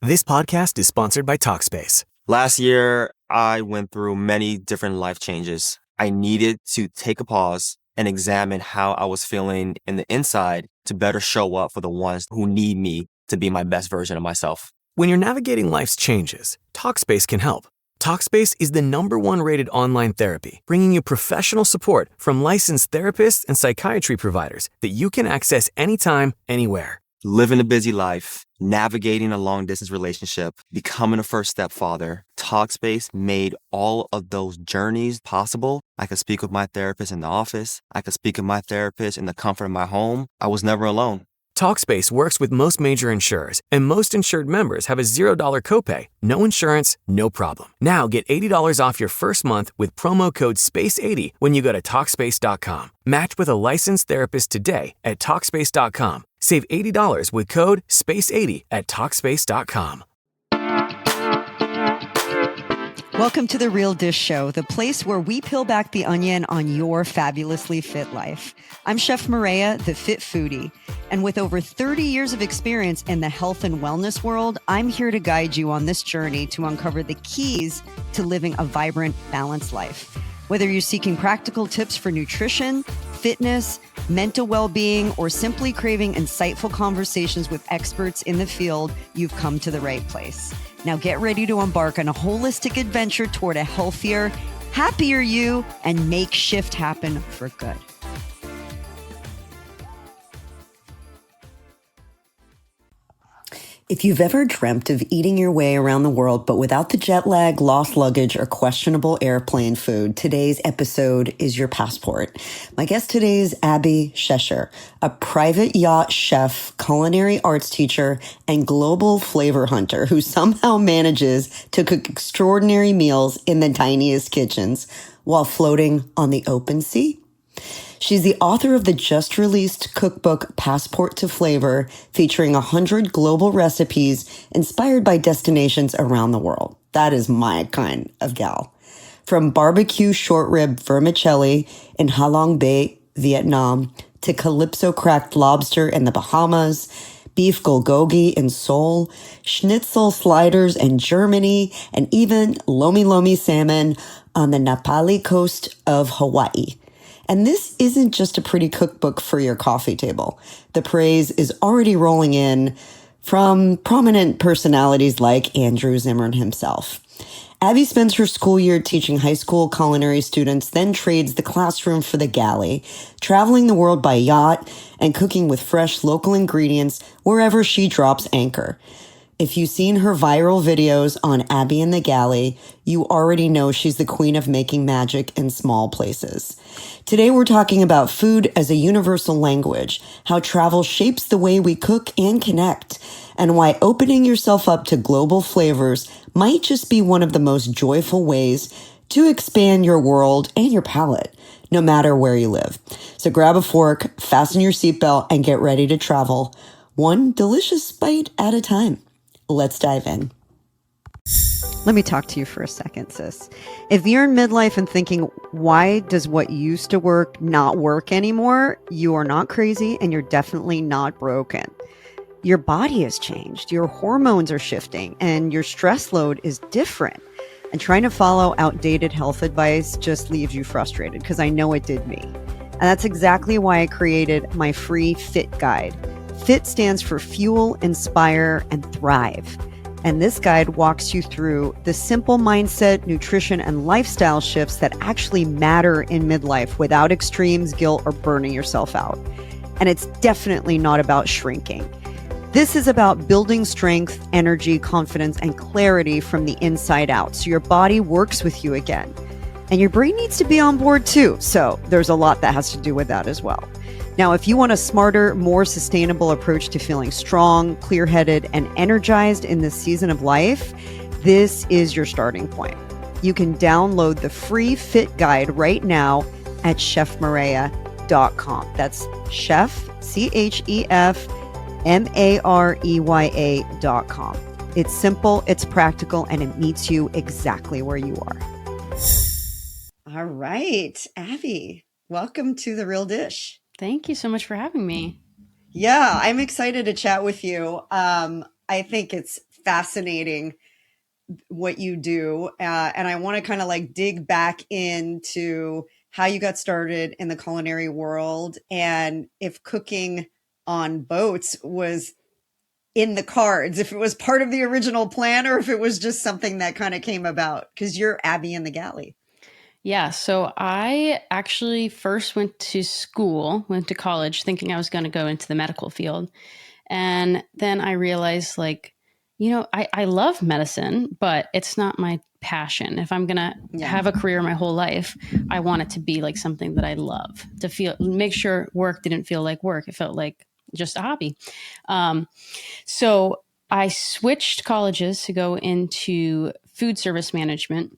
This podcast is sponsored by Talkspace. Last year, I went through many different life changes. I needed to take a pause and examine how I was feeling in the inside to better show up for the ones who need me to be my best version of myself. When you're navigating life's changes, Talkspace can help. Talkspace is the #1 rated online therapy, bringing you professional support from licensed therapists and psychiatry providers that you can access anytime, anywhere. Living a busy life, navigating a long-distance relationship, becoming a first-step father, Talkspace made all of those journeys possible. I could speak with my therapist in the office. I could speak with my therapist in the comfort of my home. I was never alone. Talkspace works with most major insurers, and most insured members have a $0 copay. No insurance, no problem. Now get $80 off your first month with promo code SPACE80 when you go to Talkspace.com. Match with a licensed therapist today at Talkspace.com. Save $80 with code SPACE80 at Talkspace.com. Welcome to The Real Dish Show, the place where we peel back the onion on your fabulously fit life. I'm Chef Maria, the fit foodie. And with over 30 years of experience in the health and wellness world, I'm here to guide you on this journey to uncover the keys to living a vibrant, balanced life. Whether you're seeking practical tips for nutrition, fitness, mental well-being, or simply craving insightful conversations with experts in the field, you've come to the right place. Now get ready to embark on a holistic adventure toward a healthier, happier you and make shift happen for good. If you've ever dreamt of eating your way around the world, but without the jet lag, lost luggage, or questionable airplane food, today's episode is your passport. My guest today is Abby Cheshire, a private yacht chef, culinary arts teacher, and global flavor hunter who somehow manages to cook extraordinary meals in the tiniest kitchens while floating on the open sea. She's the author of the just-released cookbook Passport to Flavor, featuring 100 global recipes inspired by destinations around the world. That is my kind of gal. From barbecue short rib vermicelli in Ha Long Bay, Vietnam, to Calypso Cracked Lobster in the Bahamas, beef Bulgogi in Seoul, Schnitzel Sliders in Germany, and even Lomi Lomi Salmon on the Napali coast of Hawaii. And this isn't just a pretty cookbook for your coffee table. The praise is already rolling in from prominent personalities like Andrew Zimmern himself. Abby spends her school year teaching high school culinary students, then trades the classroom for the galley, traveling the world by yacht and cooking with fresh local ingredients wherever she drops anchor. If you've seen her viral videos on Abby and the Galley, you already know she's the queen of making magic in small places. Today we're talking about food as a universal language, how travel shapes the way we cook and connect, and why opening yourself up to global flavors might just be one of the most joyful ways to expand your world and your palate, no matter where you live. So grab a fork, fasten your seatbelt, and get ready to travel, one delicious bite at a time. Let's dive in. Let me talk to you for a second, sis. If you're in midlife and thinking, why does what used to work not work anymore? You are not crazy and you're definitely not broken. Your body has changed, your hormones are shifting, and your stress load is different. And trying to follow outdated health advice just leaves you frustrated, because I know it did me. And that's exactly why I created my free FIT guide. FIT stands for Fuel, Inspire, and Thrive. And this guide walks you through the simple mindset, nutrition, and lifestyle shifts that actually matter in midlife without extremes, guilt, or burning yourself out. And it's definitely not about shrinking. This is about building strength, energy, confidence, and clarity from the inside out, so your body works with you again. And your brain needs to be on board too, so there's a lot that has to do with that as well. Now, if you want a smarter, more sustainable approach to feeling strong, clear-headed, and energized in this season of life, this is your starting point. You can download the free FIT guide right now at chefmareya.com. That's chef, CHEF, MAREYA.com. It's simple, it's practical, and it meets you exactly where you are. All right, Abby, welcome to The Real Dish. Thank you so much for having me. Yeah, I'm excited to chat with you. I think it's fascinating what you do. And I want to kind of like dig back into how you got started in the culinary world and if cooking on boats was in the cards, if it was part of the original plan or if it was just something that kind of came about because you're Abby in the galley. Yeah, so I actually first went to college thinking I was going to go into the medical field. And then I realized I love medicine, but it's not my passion. If I'm going to have a career my whole life, I want it to be like something that I love, to make sure work didn't feel like work. It felt like just a hobby. So I switched colleges to go into food service management.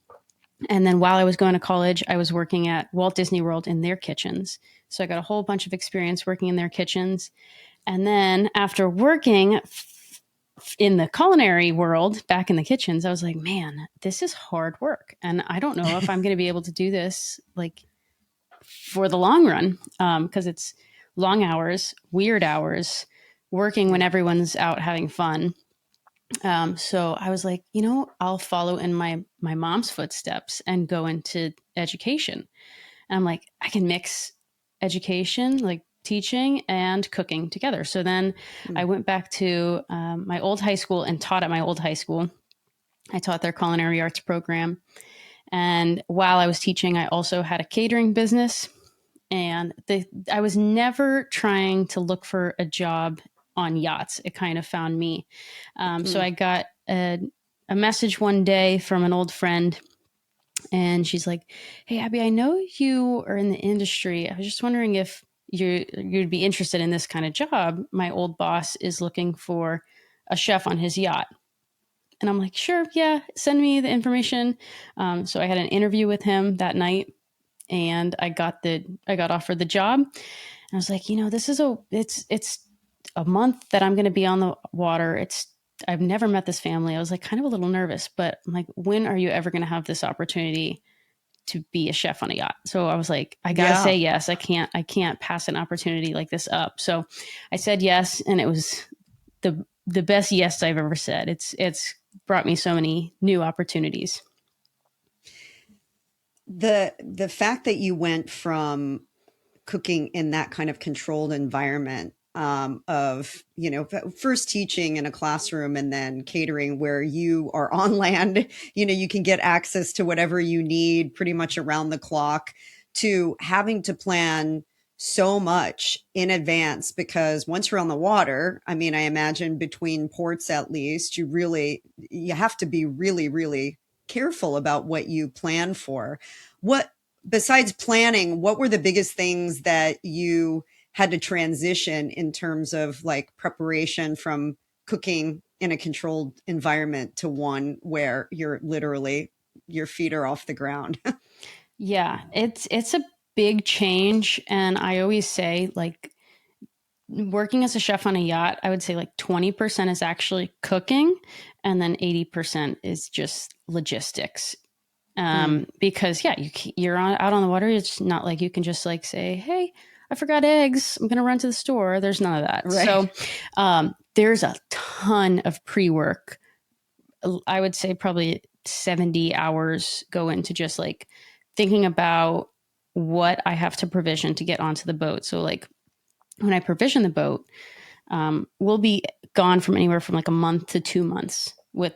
And then while I was going to college, I was working at Walt Disney World in their kitchens. So I got a whole bunch of experience working in their kitchens. And then after working in the culinary world, back in the kitchens, I was like, man, this is hard work. And I don't know if I'm going to be able to do this like for the long run, because it's long hours, weird hours, working when everyone's out having fun. So I was like, I'll follow in my mom's footsteps and go into education. And I'm like, I can mix education, like teaching and cooking together. So then I went back to my old high school and taught at my old high school. I taught their culinary arts program. And while I was teaching, I also had a catering business. And I was never trying to look for a job on yachts. It kind of found me. So I got a message one day from an old friend, and she's like, "Hey, Abby, I know you are in the industry. I was just wondering if you'd be interested in this kind of job. My old boss is looking for a chef on his yacht." And I'm like, "Sure, yeah, send me the information." So I had an interview with him that night, and I got offered the job. And I was like, this is it's a month that I'm going to be on the water. I've never met this family. I was like kind of a little nervous, but I'm like, when are you ever going to have this opportunity to be a chef on a yacht? So I was like, I got to say yes. I can't pass an opportunity like this up. So I said yes. And it was the best yes I've ever said. It's brought me so many new opportunities. The fact that you went from cooking in that kind of controlled environment of, first teaching in a classroom and then catering where you are on land, you can get access to whatever you need pretty much around the clock, to having to plan so much in advance, because once you're on the water, I mean, I imagine between ports, at least, you have to be really, really careful about what you plan for. Besides planning, what were the biggest things that you had to transition in terms of like preparation from cooking in a controlled environment to one where you're literally, your feet are off the ground? Yeah, it's a big change. And I always say, like, working as a chef on a yacht, I would say like 20% is actually cooking, and then 80% is just logistics. Because you're out on the water. It's not like you can just like say, "Hey, I forgot eggs. I'm going to run to the store." There's none of that. Right. So there's a ton of pre-work. I would say probably 70 hours go into just like thinking about what I have to provision to get onto the boat. So like when I provision the boat, we'll be gone from anywhere from like a month to 2 months with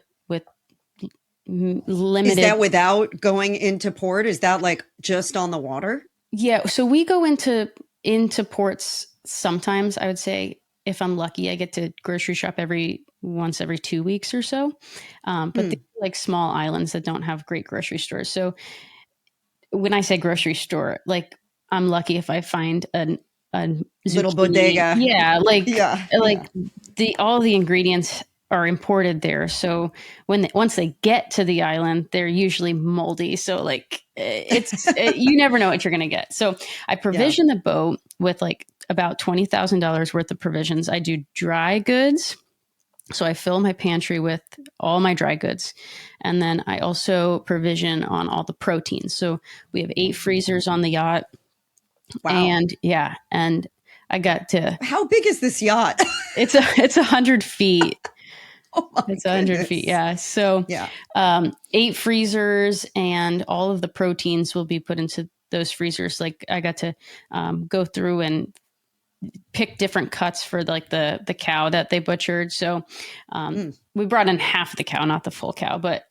limited. Is that without going into port? Is that like just on the water? Yeah. So we go into ports sometimes. I would say if I'm lucky, I get to grocery shop once every 2 weeks or so. But they're like small islands that don't have great grocery stores. So when I say grocery store, like I'm lucky if I find a little bodega. Yeah. All the ingredients are imported there. So once they get to the island, they're usually moldy. So like you never know what you're going to get. So I provision the boat with like about $20,000 worth of provisions. I do dry goods. So I fill my pantry with all my dry goods. And then I also provision on all the proteins. So we have 8 freezers on the yacht. Wow. And I got to... How big is this yacht? It's 100 feet. Oh my It's 100 feet. goodness. Yeah. So, Yeah. 8 freezers, and all of the proteins will be put into those freezers. Like I got to go through and pick different cuts for like the cow that they butchered. So we brought in half the cow, not the full cow, but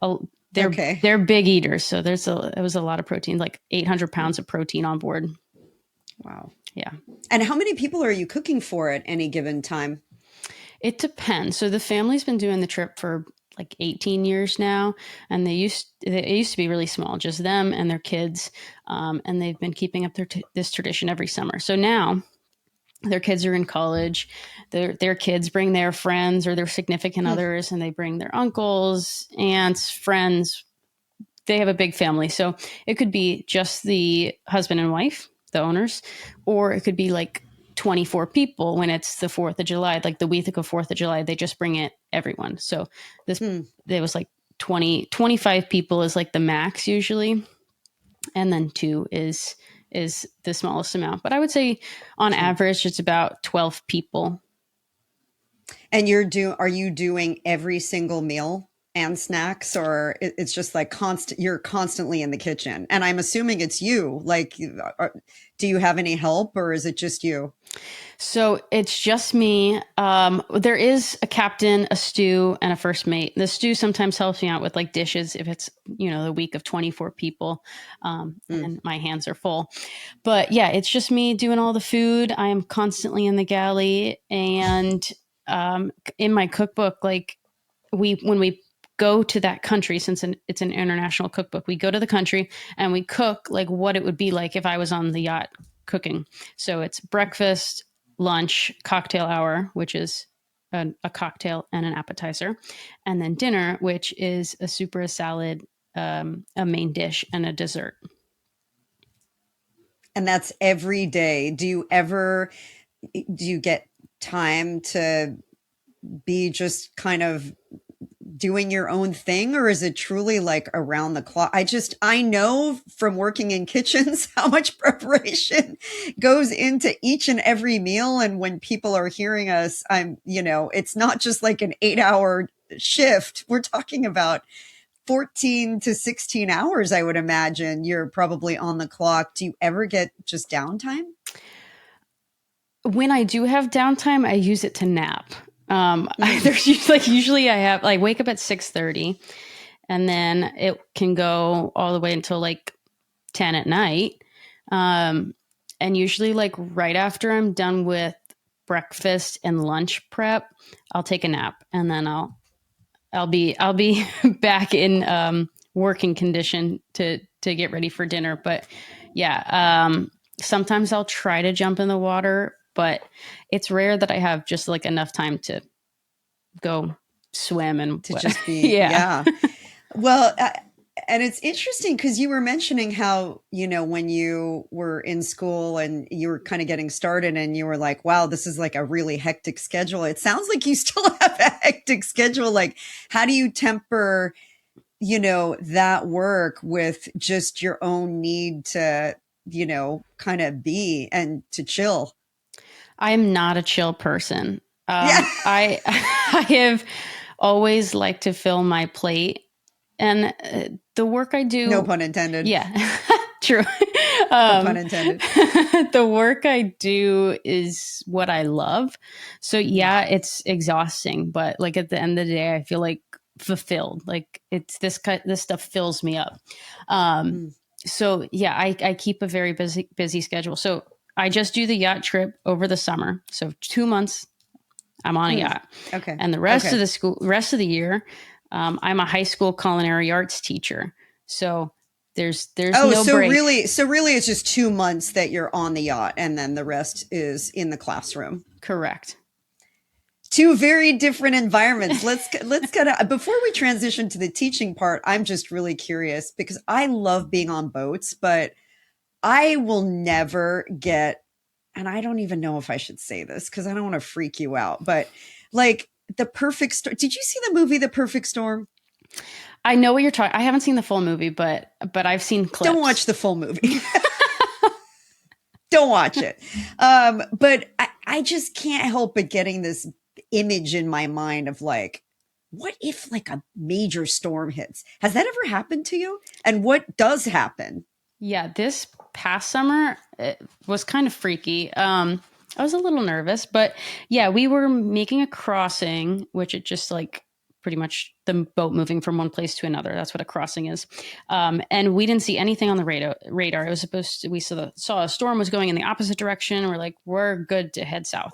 they're big eaters. So it was a lot of protein, like 800 pounds of protein on board. Wow. Yeah. And how many people are you cooking for at any given time? It depends. So the family's been doing the trip for like 18 years now, and it used to be really small, just them and their kids, and they've been keeping up this tradition every summer. So now their kids are in college. Their kids bring their friends or their significant others, and they bring their uncles, aunts, friends. They have a big family. So it could be just the husband and wife, the owners, or it could be like 24 people when it's the 4th of July, like the week of 4th of July, they just bring it everyone. So there was like 25 people is like the max usually. And then 2 is the smallest amount. But I would say on average, it's about 12 people. And are you doing every single meal and snacks, or it's just like you're constantly in the kitchen? And I'm assuming it's you, like, do you have any help, or is it just you? So it's just me. There is a captain, a stew, and a first mate. The stew sometimes helps me out with like dishes if it's, the week of 24 people, and my hands are full. But yeah, it's just me doing all the food. I am constantly in the galley, and in my cookbook, like when we go to that country, since it's an international cookbook, we go to the country and we cook like what it would be like if I was on the yacht cooking. So it's breakfast, lunch, cocktail hour, which is a cocktail and an appetizer, and then dinner, which is a soup or a salad, a main dish, and a dessert. And that's every day. Do you get time to be just kind of doing your own thing, or is it truly like around the clock? I know from working in kitchens how much preparation goes into each and every meal. And when people are hearing us, it's not just like an 8-hour shift. We're talking about 14 to 16 hours. I would imagine you're probably on the clock. Do you ever get just downtime? When I do have downtime, I use it to nap. There's usually I have like wake up at 6:30, and then it can go all the way until like 10 at night. And usually like right after I'm done with breakfast and lunch prep, I'll take a nap, and then I'll be back in working condition to get ready for dinner. But yeah, sometimes I'll try to jump in the water, but it's rare that I have just like enough time to go swim and to just be, yeah. Well, and it's interesting because you were mentioning how, when you were in school and you were kind of getting started and you were like, wow, this is like a really hectic schedule. It sounds like you still have a hectic schedule. Like, how do you temper, that work with just your own need to, kind of be and to chill? I am not a chill person. I have always liked to fill my plate, and the work I do. No pun intended. Yeah, true. No pun intended. The work I do is what I love. So yeah, it's exhausting, but like at the end of the day, I feel like fulfilled. Like it's this stuff fills me up. So yeah, I keep a very busy schedule. So I just do the yacht trip over the summer. So 2 months, I'm on a yacht. Okay. And the rest of the year, I'm a high school culinary arts teacher. So there's no break. really it's just 2 months that you're on the yacht, and then the rest is in the classroom. Correct. 2 very different environments. Let's kind of, before we transition to the teaching part, I'm just really curious because I love being on boats, but I will never get, and I don't even know if I should say this because I don't want to freak you out, but like The Perfect Storm. Did you see the movie The Perfect Storm? I know what you're talking. I haven't seen the full movie, but I've seen clips. Don't watch the full movie. Don't watch it. But I just can't help but getting this image in my mind of like what if like a major storm hits? Has that ever happened to you? And what does happen? Yeah, this past summer it was kind of freaky. I was a little nervous, but yeah, we were making a crossing, which it just like pretty much the boat moving from one place to another. That's what a crossing is. And we didn't see anything on the radar. It was supposed to, we saw a storm was going in the opposite direction. We're like, we're good to head south.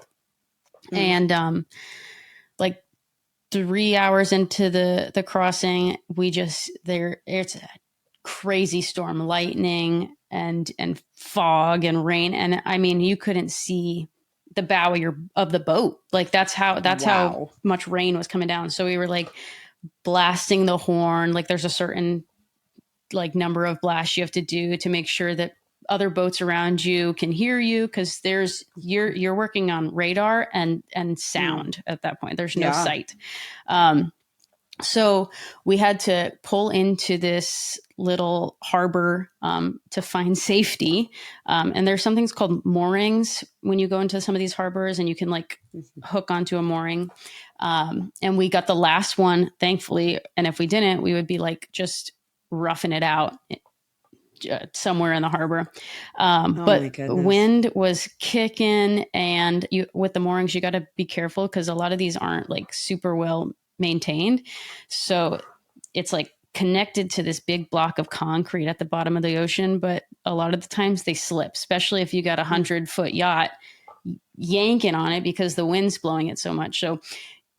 And like 3 hours into the crossing, it's a crazy storm, lightning and fog and rain. And I mean, you couldn't see the bow of the boat. Like that's how much rain was coming down. So we were like blasting the horn. Like there's a certain like number of blasts you have to do to make sure that other boats around you can hear you, because you're working on radar and sound at that point. There's no sight. So we had to pull into this little harbor to find safety. And there's some things called moorings when you go into some of these harbors, and you can like hook onto a mooring. And we got the last one, thankfully. And if we didn't, we would be like just roughing it out somewhere in the harbor. But wind was kicking, and with the moorings, you got to be careful because a lot of these aren't like super well maintained. So it's like connected to this big block of concrete at the bottom of the ocean. But a lot of the times they slip, especially if you got 100-foot yacht yanking on it because the wind's blowing it so much. So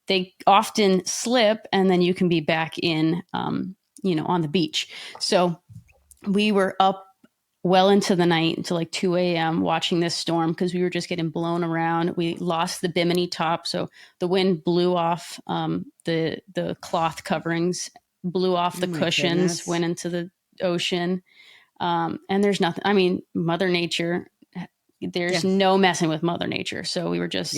they often slip, and then you can be back in, on the beach. So we were up well into the night, until like 2 a.m. watching this storm because we were just getting blown around. We lost the bimini top, so the wind blew off the cloth coverings, blew off the cushions, went into the ocean. And there's nothing. I mean, Mother Nature. There's no messing with Mother Nature. So we were just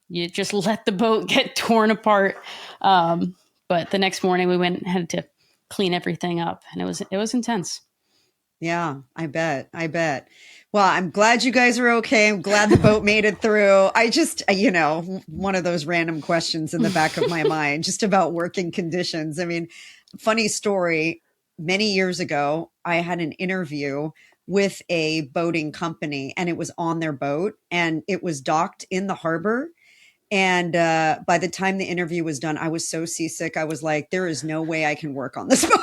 you just let the boat get torn apart. But the next morning we went and had to clean everything up, and it was intense. Yeah, I bet. Well, I'm glad you guys are okay. I'm glad the boat made it through. I just, one of those random questions in the back of my mind, just about working conditions. I mean, funny story. Many years ago, I had an interview with a boating company, and it was on their boat, and it was docked in the harbor. And by the time the interview was done, I was so seasick. I was like, there is no way I can work on this boat.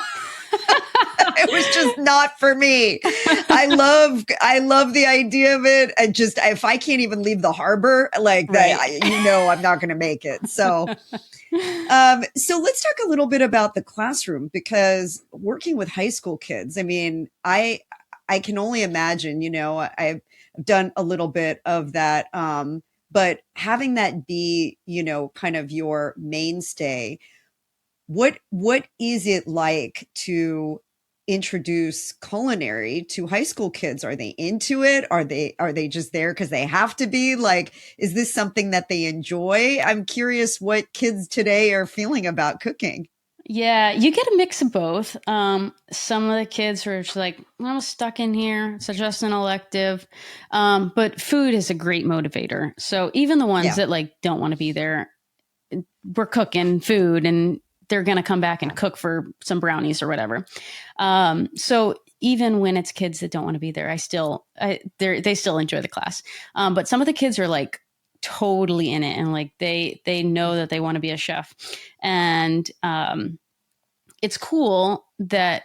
It was just not for me. I love the idea of it. And just, if I can't even leave the harbor like that, I'm not going to make it. So, so let's talk a little bit about the classroom, because working with high school kids, I mean, I can only imagine, I've done a little bit of that. But having that be, kind of your mainstay, what is it like to introduce culinary to high school kids? Are they into it? Are they just there because they have to be? Like, is this something that they enjoy? I'm curious what kids today are feeling about cooking. Yeah, you get a mix of both. Some of the kids are just like, I'm stuck in here. It's just an elective. But food is a great motivator. So even the ones that like don't want to be there, we're cooking food and they're going to come back and cook for some brownies or whatever. So even when it's kids that don't want to be there, they still enjoy the class. But some of the kids are like totally in it, and like they know that they want to be a chef. And it's cool that,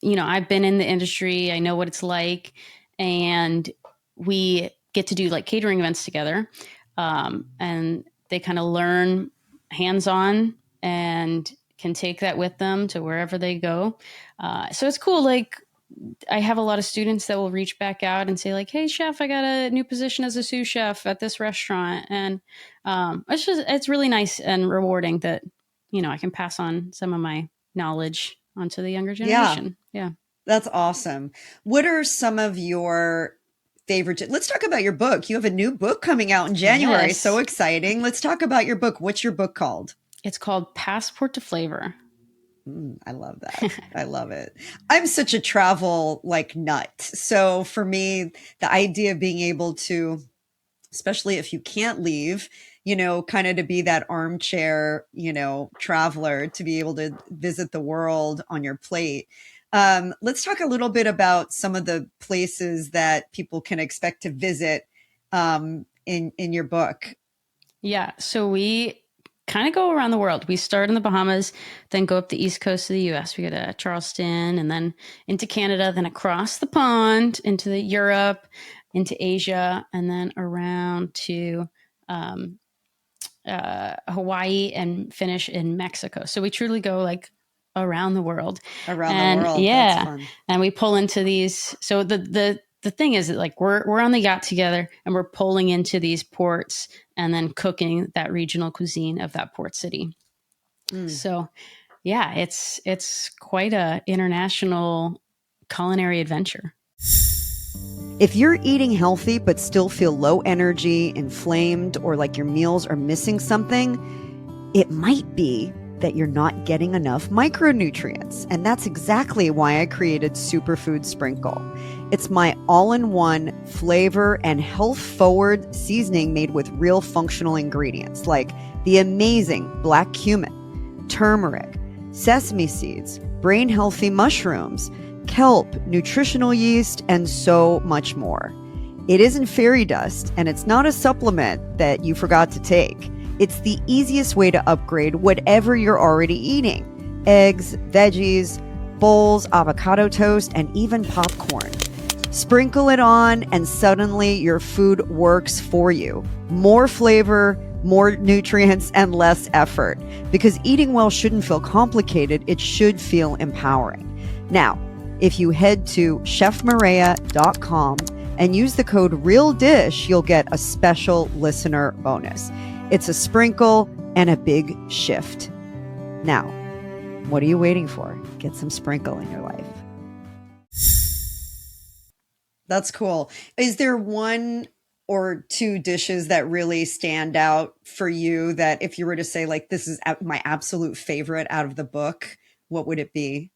I've been in the industry. I know what it's like, and we get to do like catering events together. And they kind of learn hands-on and can take that with them to wherever they go. So it's cool. Like, I have a lot of students that will reach back out and say like, hey chef, I got a new position as a sous chef at this restaurant. And it's really nice and rewarding that, I can pass on some of my knowledge onto the younger generation. Yeah. That's awesome. What are some of your favorite? Let's talk about your book. You have a new book coming out in January. Yes. So exciting. Let's talk about your book. What's your book called? It's called Passport to Flavor. I love that. I love it. I'm such a travel nut. So for me, the idea of being able to, especially if you can't leave, kind of to be that armchair, traveler, to be able to visit the world on your plate. Let's talk a little bit about some of the places that people can expect to visit in your book. Yeah. So we kind of go around the world. We start in the Bahamas, then go up the east coast of the US. We go to Charleston and then into Canada, then across the pond into Europe, into Asia, and then around to Hawaii and finish in Mexico. So we truly go like around the world. Around the world. Yeah. That's fun. And we pull into these. So the thing is that like we're on the yacht together and we're pulling into these ports and then cooking that regional cuisine of that port city. So yeah, it's quite a international culinary adventure. If you're eating healthy but still feel low energy, inflamed, or like your meals are missing something, it might be that you're not getting enough micronutrients. And that's exactly why I created Superfood Sprinkle. It's my all-in-one flavor and health-forward seasoning made with real functional ingredients like the amazing black cumin, turmeric, sesame seeds, brain-healthy mushrooms, kelp, nutritional yeast, and so much more. It isn't fairy dust, and it's not a supplement that you forgot to take. It's the easiest way to upgrade whatever you're already eating. Eggs, veggies, bowls, avocado toast, and even popcorn. Sprinkle it on, and suddenly your food works for you. More flavor, more nutrients, and less effort. Because eating well shouldn't feel complicated, it should feel empowering. Now, if you head to chefmaria.com and use the code REALDISH, you'll get a special listener bonus. It's a sprinkle and a big shift. Now, what are you waiting for? Get some sprinkle in your life. That's cool. Is there one or two dishes that really stand out for you that if you were to say, like, this is my absolute favorite out of the book, what would it be?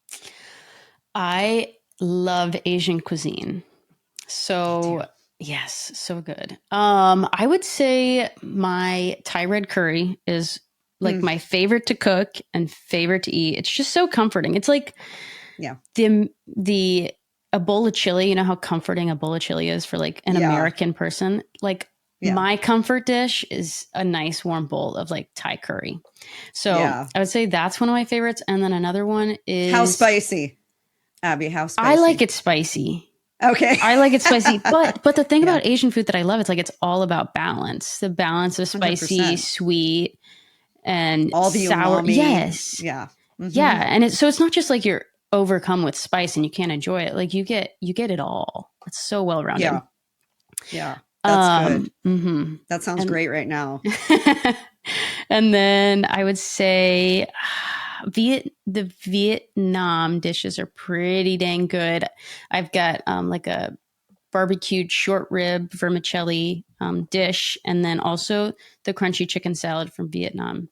I love Asian cuisine. So yes, so good. I would say my Thai red curry is like my favorite to cook and favorite to eat. It's just so comforting. It's like the a bowl of chili. You know how comforting a bowl of chili is for like an American person. Like my comfort dish is a nice warm bowl of like Thai curry. So I would say that's one of my favorites. And then another one is how spicy, Abby? How spicy? I like it spicy. Okay. I like it spicy. But the thing about Asian food that I love, it's like it's all about balance. The balance of spicy, 100%. Sweet, and all the sour. Umami. Yes. Yeah. Mm-hmm. Yeah. And so it's not just like you're overcome with spice and you can't enjoy it. Like you get it all. It's so well rounded. Yeah. Yeah. That's good. Mm-hmm. That sounds great right now. And then I would say the Vietnam dishes are pretty dang good. I've got like a barbecued short rib vermicelli dish, and then also the crunchy chicken salad from Vietnam.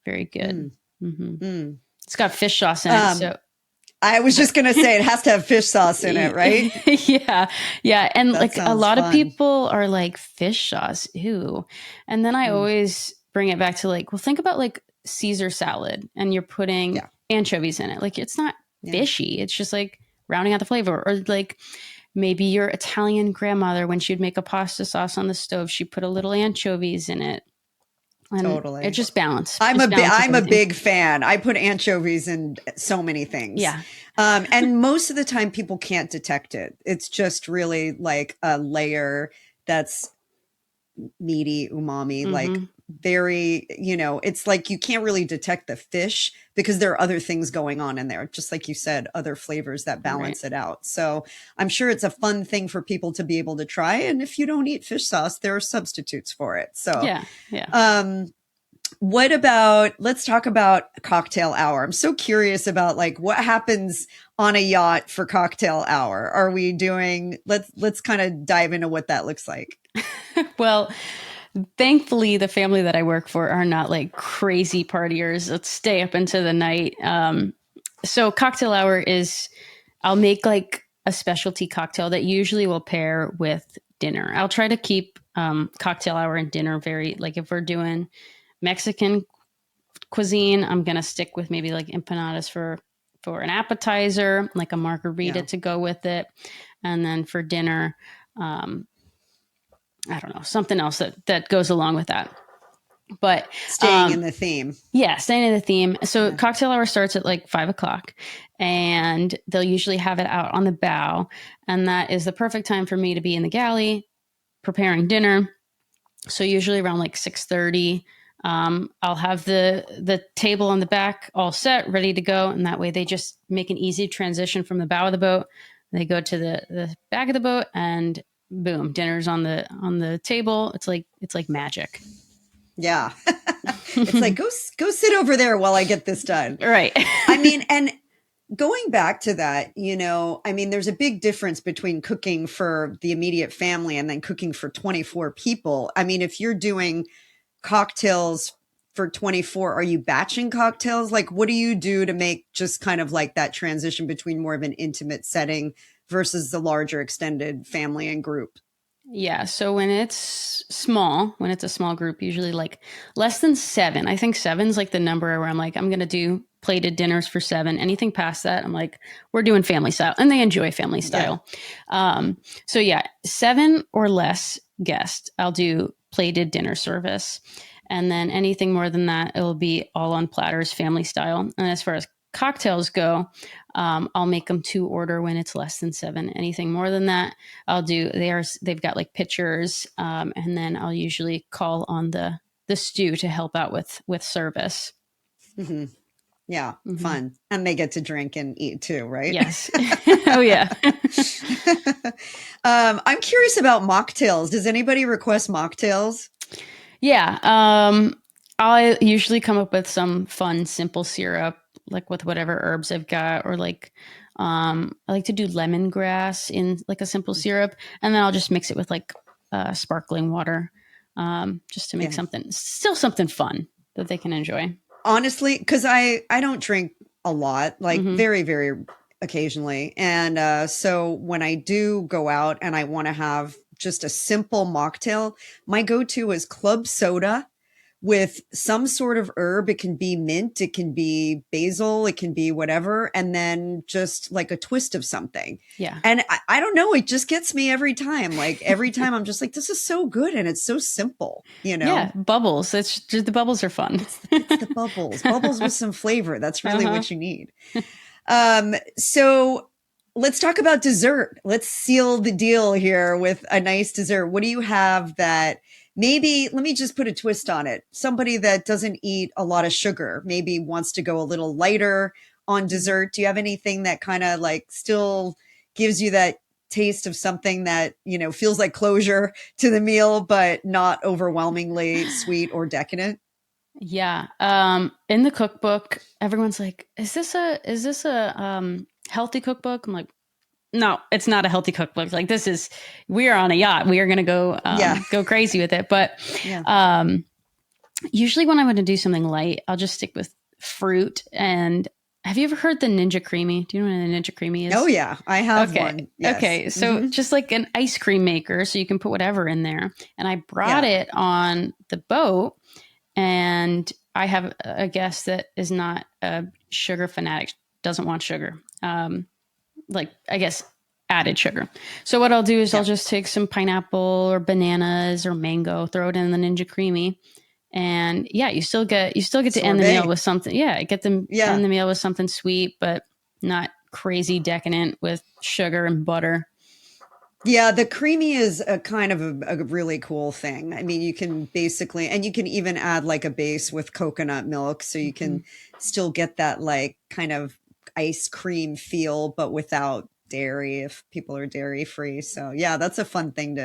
Very good. It's got fish sauce in it. So I was just going to say it has to have fish sauce in it, right? Yeah. And that like a lot fun. Of people are like, fish sauce, ew. And then I always bring it back to like, well, think about like Caesar salad and you're putting anchovies in it. Like it's not fishy. It's just like rounding out the flavor. Or like maybe your Italian grandmother, when she'd make a pasta sauce on the stove, she put a little anchovies in it. And totally. It just balanced. I'm a big fan. I put anchovies in so many things. Yeah. And most of the time people can't detect it. It's just really like a layer that's meaty, umami, like very, it's like you can't really detect the fish because there are other things going on in there. Just like you said, other flavors that balance it out. So I'm sure it's a fun thing for people to be able to try. And if you don't eat fish sauce, there are substitutes for it. So what about, let's talk about cocktail hour. I'm so curious about like what happens on a yacht for cocktail hour. Are we doing, let's kind of dive into what that looks like. Well, thankfully, the family that I work for are not like crazy partiers. Let's stay up into the night. So cocktail hour is, I'll make like a specialty cocktail that usually will pair with dinner. I'll try to keep cocktail hour and dinner very, like if we're doing Mexican cuisine, I'm going to stick with maybe like empanadas for an appetizer, like a margarita to go with it. And then for dinner, I don't know, something else that goes along with that. But staying in the theme. Yeah, staying in the theme. So cocktail hour starts at like 5:00, and they'll usually have it out on the bow. And that is the perfect time for me to be in the galley preparing dinner. So usually around like 6:30, I'll have the table on the back all set, ready to go. And that way they just make an easy transition from the bow of the boat. They go to the back of the boat, and boom, dinner's on the table. It's like magic. Yeah. It's like, go sit over there while I get this done. Right. I mean, and going back to that, I mean, there's a big difference between cooking for the immediate family and then cooking for 24 people. I mean, if you're doing cocktails for 24, are you batching cocktails? Like, what do you do to make just kind of like that transition between more of an intimate setting versus the larger extended family and group? Yeah. So when it's a small group, usually like less than 7, I think 7's like the number where I'm like, I'm going to do plated dinners for 7. Anything past that, I'm like, we're doing family style, and they enjoy family style. Yeah. So yeah, 7 or less guests, I'll do plated dinner service. And then anything more than that, it'll be all on platters, family style. And as far as cocktails go, I'll make them to order when it's less than 7. Anything more than that, I'll do. They've got like pitchers, and then I'll usually call on the stew to help out with service. Mm-hmm. Yeah, fun, and they get to drink and eat too, right? Yes. Oh yeah. I'm curious about mocktails. Does anybody request mocktails? Yeah. I usually come up with some fun, simple syrup, like with whatever herbs I've got, or like, I like to do lemongrass in like a simple syrup, and then I'll just mix it with like sparkling water, just to make something fun that they can enjoy. Honestly, because I don't drink a lot, like very, very occasionally. And so when I do go out and I want to have just a simple mocktail, my go-to is club soda with some sort of herb. It can be mint, it can be basil, it can be whatever. And then just like a twist of something. Yeah. And I don't know, it just gets me every time. Like every time I'm just like, this is so good. And it's so simple, Yeah. Bubbles. It's just, the bubbles are fun. It's the bubbles with some flavor. That's really what you need. So let's talk about dessert. Let's seal the deal here with a nice dessert. What do you have that maybe, let me just put a twist on it. Somebody that doesn't eat a lot of sugar, maybe wants to go a little lighter on dessert. Do you have anything that kind of like still gives you that taste of something that, feels like closure to the meal, but not overwhelmingly sweet or decadent? Yeah. In the cookbook, everyone's like, is this a healthy cookbook? I'm like, no, it's not a healthy cookbook. Like we are on a yacht. We are going to go crazy with it. But, usually when I want to do something light, I'll just stick with fruit. And have you ever heard the Ninja Creamy? Do you know what a Ninja Creamy is? Oh yeah, I have one. Yes. Okay. So just like an ice cream maker, so you can put whatever in there. And I brought it on the boat, and I have a guest that is not a sugar fanatic, doesn't want sugar. Like, I guess, added sugar. So what I'll do is I'll just take some pineapple or bananas or mango, throw it in the Ninja Creamy. And you still get to end the meal with something. Yeah. End the meal with something sweet, but not crazy decadent with sugar and butter. Yeah, the creamy is a kind of a really cool thing. I mean, you can basically, and you can even add like a base with coconut milk, so you can still get that like kind of ice cream feel, but without dairy if people are dairy free. So yeah, that's a fun thing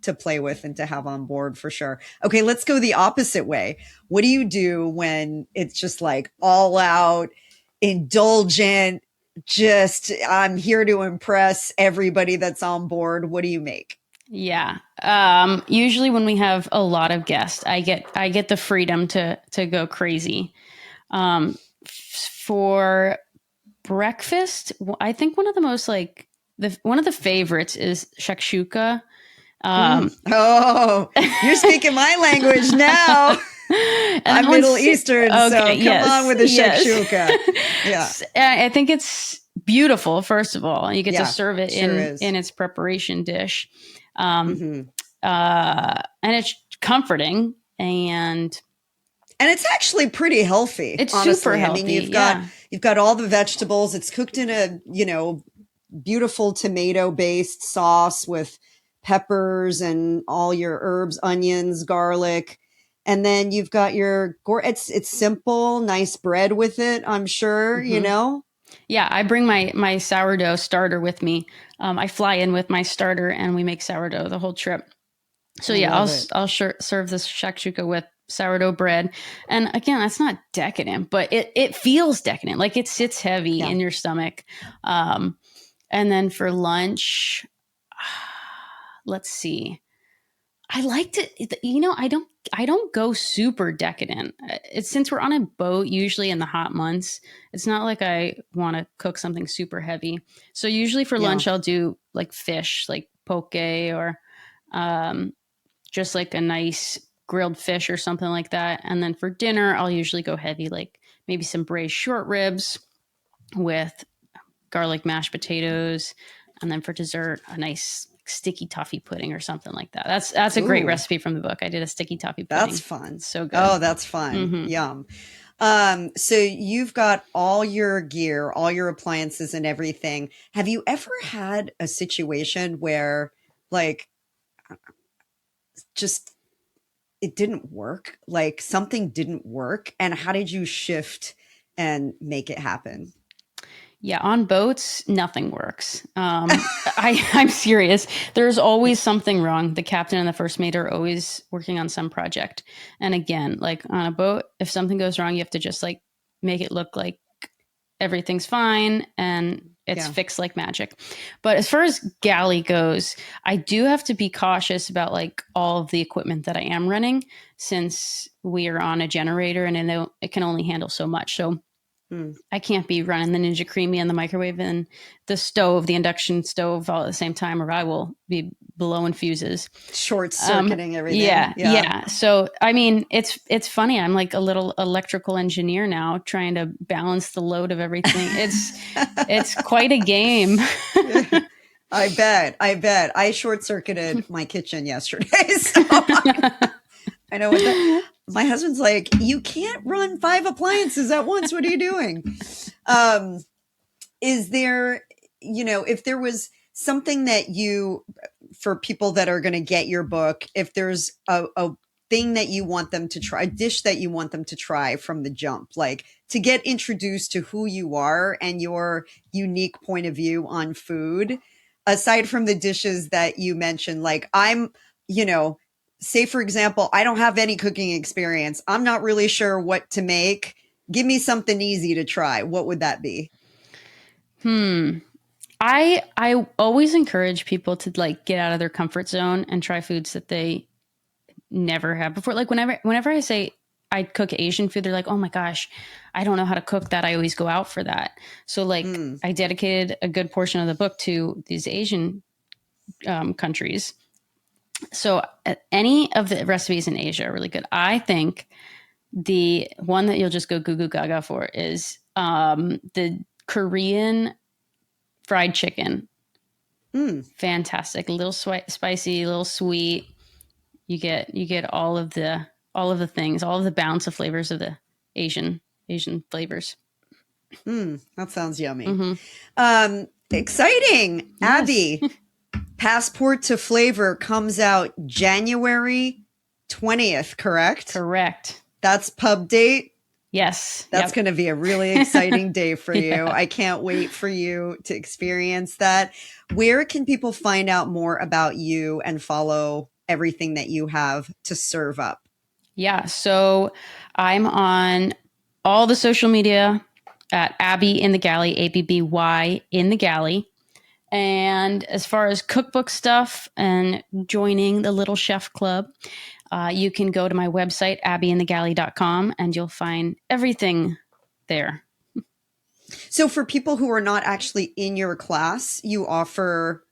to play with and to have on board for sure. Okay, let's go the opposite way. What do you do when it's just like all out, indulgent, just I'm here to impress everybody that's on board? What do you make? Yeah. Usually when we have a lot of guests, I get the freedom to go crazy. For breakfast, I think one of the most one of the favorites is shakshuka. Oh, you're speaking my language now. I'm Middle Eastern, so come on with the shakshuka. Yeah, I think it's beautiful. First of all, you get to serve it in its preparation dish, and it's comforting and it's actually pretty healthy. It's honestly. super healthy. I mean, you've got all the vegetables. It's cooked in a beautiful tomato-based sauce with peppers and all your herbs, onions, garlic. And then you've got it's simple, nice bread with it, I'm sure, Yeah, I bring my sourdough starter with me. I fly in with my starter and we make sourdough the whole trip. So I'll serve this shakshuka with sourdough bread. And again, that's not decadent, but it feels decadent. Like it sits heavy in your stomach. And then for lunch, let's see. I liked it. I don't go super decadent. Since we're on a boat, usually in the hot months, it's not like I want to cook something super heavy. So usually for lunch, I'll do like fish, like poke or just like a nice grilled fish or something like that. And then for dinner, I'll usually go heavy, like maybe some braised short ribs with garlic mashed potatoes. And then for dessert, a nice sticky toffee pudding or something like that. That's a great recipe from the book. I did a sticky toffee pudding. That's fun. So good. Oh, that's fun. Yum. So you've got all your gear, all your appliances and everything. Have you ever had a situation where like just it didn't work? Like something didn't work, and how did you shift and make it happen? Yeah, on boats, nothing works. I'm serious. There's always something wrong. The captain and the first mate are always working on some project. And again, like on a boat, if something goes wrong, you have to just like make it look like everything's fine and it's fixed like magic. But as far as galley goes, I do have to be cautious about like all of the equipment that I am running, since we are on a generator and it can only handle so much. So I can't be running the Ninja Creamy and the microwave and the induction stove all at the same time, or I will be blowing fuses. Short circuiting everything. Yeah. So, I mean, it's funny. I'm like a little electrical engineer now, trying to balance the load of everything. It's quite a game. I bet. I short circuited my kitchen yesterday. So I know what my husband's like, you can't run 5 appliances at once. What are you doing? Is there, if there was something that for people that are going to get your book, if there's a thing that you want them to try, a dish that you want them to try from the jump, like to get introduced to who you are and your unique point of view on food, aside from the dishes that you mentioned, like say, for example, I don't have any cooking experience. I'm not really sure what to make. Give me something easy to try. What would that be? I always encourage people to like get out of their comfort zone and try foods that they never have before. Like whenever I say I cook Asian food, they're like, oh my gosh, I don't know how to cook that. I always go out for that. So like I dedicated a good portion of the book to these Asian countries. So any of the recipes in Asia are really good. I think the one that you'll just go goo goo gaga for is the Korean fried chicken. Fantastic. A little spicy, a little sweet. You get all of the things, all of the balance of flavors of the Asian flavors. That sounds yummy. Exciting. Yes. Abby. Passport to Flavor comes out January 20th, correct? Correct. That's pub date? Yes. That's going to be a really exciting day for you. I can't wait for you to experience that. Where can people find out more about you and follow everything that you have to serve up? Yeah. So I'm on all the social media at Abby in the Galley, ABBY in the Galley. And as far as cookbook stuff and joining the Little Chef Club, you can go to my website, abbyinthegalley.com, and you'll find everything there. So for people who are not actually in your class, you offer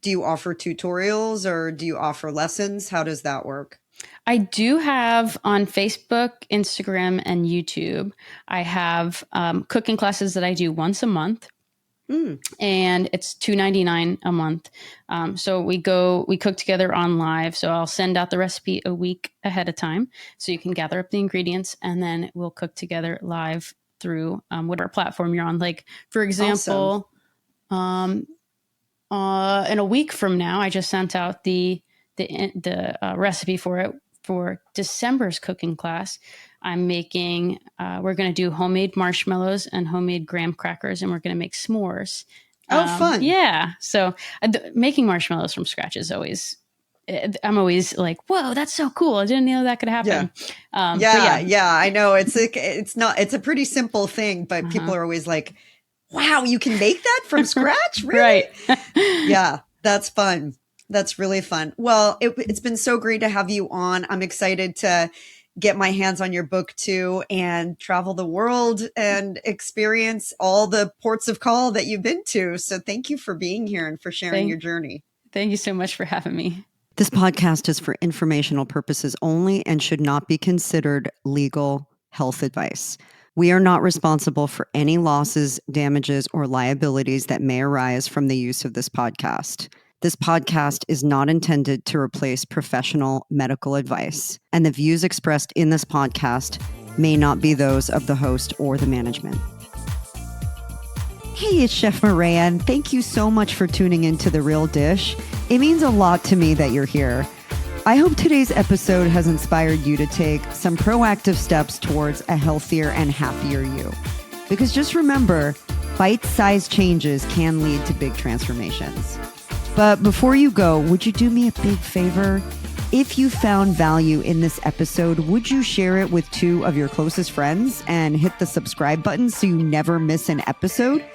do you offer tutorials or do you offer lessons? How does that work? I do have on Facebook, Instagram, and YouTube. I have cooking classes that I do once a month. And it's $2.99 a month. So we cook together on live. So I'll send out the recipe a week ahead of time so you can gather up the ingredients, and then we'll cook together live through whatever platform you're on. Like, for example, in a week from now, I just sent out the recipe for December's cooking class. I'm making, we're going to do homemade marshmallows and homemade graham crackers, and we're going to make s'mores. Fun. Yeah. So making marshmallows from scratch is always, I'm always like, whoa, that's so cool. I didn't know that could happen. Yeah. I know. It's a pretty simple thing, but people are always like, wow, you can make that from scratch? Really? Right. Yeah, that's fun. That's really fun. Well, it's been so great to have you on. I'm excited to get my hands on your book too and travel the world and experience all the ports of call that you've been to. So thank you for being here and for sharing your journey. Thank you so much for having me. This podcast is for informational purposes only and should not be considered legal health advice. We are not responsible for any losses, damages, or liabilities that may arise from the use of this podcast. This podcast is not intended to replace professional medical advice, and the views expressed in this podcast may not be those of the host or the management. Hey, it's Chef Maria, and thank you so much for tuning into The Real Dish. It means a lot to me that you're here. I hope today's episode has inspired you to take some proactive steps towards a healthier and happier you. Because just remember, bite-sized changes can lead to big transformations. But before you go, would you do me a big favor? If you found value in this episode, would you share it with 2 of your closest friends and hit the subscribe button so you never miss an episode?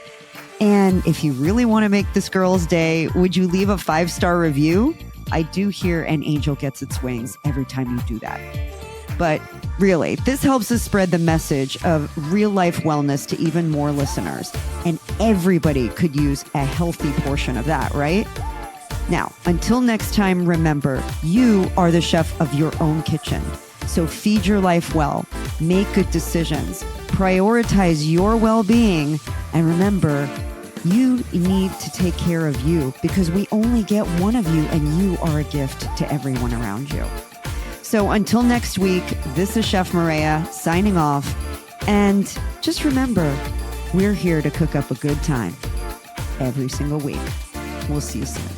And if you really want to make this girl's day, would you leave a 5-star review? I do hear an angel gets its wings every time you do that. But really, this helps us spread the message of real-life wellness to even more listeners. And everybody could use a healthy portion of that, right? Now, until next time, remember, you are the chef of your own kitchen. So feed your life well, make good decisions, prioritize your well-being, and remember, you need to take care of you because we only get one of you and you are a gift to everyone around you. So until next week, this is Chef Maria signing off. And just remember, we're here to cook up a good time every single week. We'll see you soon.